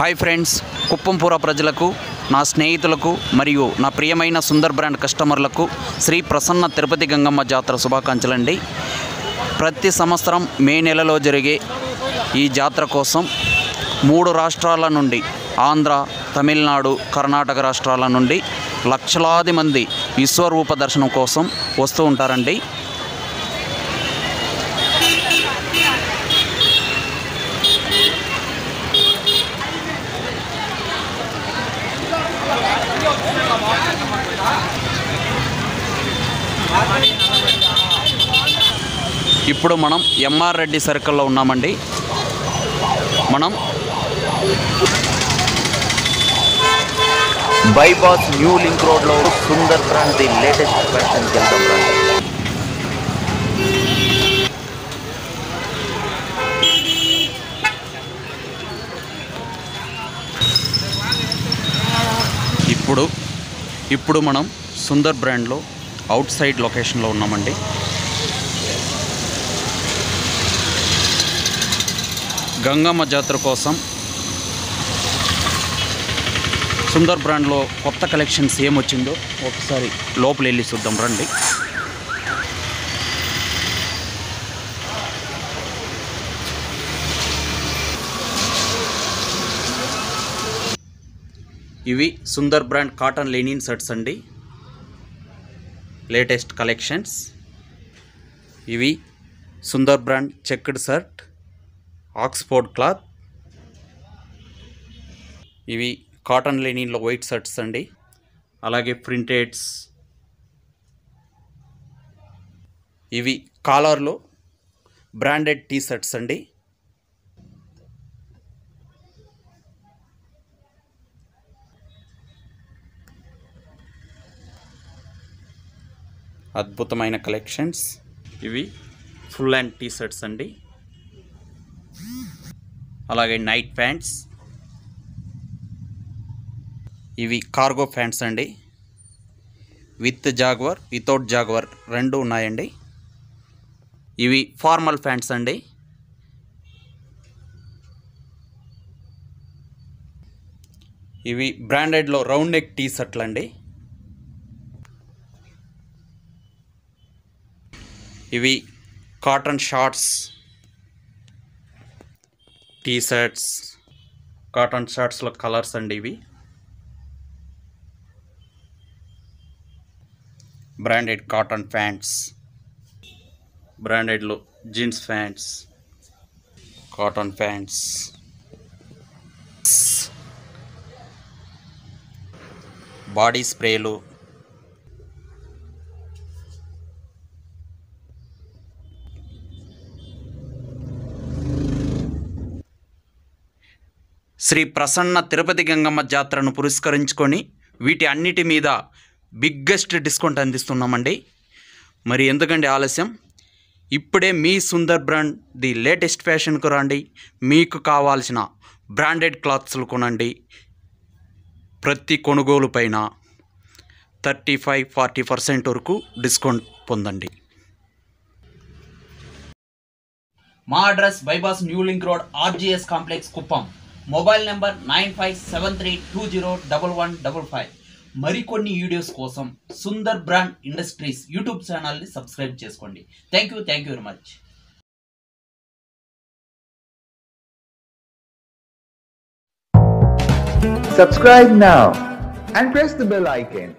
Hi friends, కుప్పంపుర ప్రజలకు, నా స్నేహితులకు మరియు నా ప్రియమైన సుందర్ బ్రాండ్ కస్టమర్లకు శ్రీ ప్రసన్న తిరుపతి గంగమ్మ జాతర శుభాకాంక్షలండి. ప్రతి సంవత్సరం మే నెలలో జరిగే ఈ జాతర కోసం 3 రాష్ట్రాల నుండి, ఆంధ్ర, తమిళనాడు, కర్ణాటక రాష్ట్రాల నుండి లక్షలాది మంది విశ్వరూప దర్శనం కోసం వస్తూ ఉంటారండి. ఇప్పుడు మనం ఎంఆర్ రెడ్డి సర్కిల్లో ఉన్నామండి. మనం బైపాస్ న్యూ లింక్ రోడ్లో సుందర్ బ్రాండ్ ది లేటెస్ట్ ఫ్యాషన్కి వెళ్తాం రండి. ఇప్పుడు మనం సుందర్ బ్రాండ్లో అవుట్ సైడ్ లొకేషన్లో ఉన్నామండి. గంగమ్మ జాతర కోసం సుందర్ బ్రాండ్లో కొత్త కలెక్షన్స్ ఏమొచ్చిందో ఒకసారి లోపల వెళ్ళి చూద్దాం రండి. ఇవి Sundar brand cotton linen shirts అండి, లేటెస్ట్ కలెక్షన్స్. ఇవి Sundar brand checked shirt, Oxford cloth. ఇవి కాటన్ లెనిన్లో వైట్ షర్ట్స్ అండి, అలాగే ప్రింటెడ్స్. ఇవి కాలర్లో బ్రాండెడ్ టీ షర్ట్స్ అండి. అద్భుతమైన కలెక్షన్స్. ఇవి ఫుల్ హ్యాండ్ టీ షర్ట్స్ అండి, అలాగే నైట్ ప్యాంట్స్. ఇవి కార్గో ప్యాంట్స్ అండి, విత్ జాగ్వర్, వితౌట్ జాగ్వర్ రెండు ఉన్నాయండి. ఇవి ఫార్మల్ ప్యాంట్స్ అండి. ఇవి బ్రాండెడ్లో రౌండ్ నెక్ టీ షర్ట్లు అండి. ఇవి cotton shorts, T shirts, cotton షార్ట్స్లో కలర్స్ అండి. ఇవి బ్రాండెడ్ కాటన్ ప్యాంట్స్, బ్రాండెడ్లో jeans pants, cotton pants. Body స్ప్రేలు, శ్రీ ప్రసన్న తిరుపతి గంగమ్మ జాతరను పురస్కరించుకొని వీటి అన్నిటి మీద బిగ్గెస్ట్ డిస్కౌంట్ అందిస్తున్నామండి. మరి ఎందుకండి ఆలస్యం, ఇప్పుడే మీ సుందర్ బ్రాండ్ ది లేటెస్ట్ ఫ్యాషన్కు రండి. మీకు కావాల్సిన బ్రాండెడ్ క్లాత్స్లు కొనండి. ప్రతి కొనుగోలు పైన 35-40% వరకు డిస్కౌంట్ పొందండి. మా address bypass new link road, ఆర్జీఎస్ complex, Kuppam. Mobile number 9573201155. మరికొన్ని వీడియోస్ కోసం సుందర్ బ్రాండ్ ఇండస్ట్రీస్ యూట్యూబ్ ఛానల్ని సబ్స్క్రైబ్ చేసుకోండి. Thank you very much. Subscribe now and press the bell icon.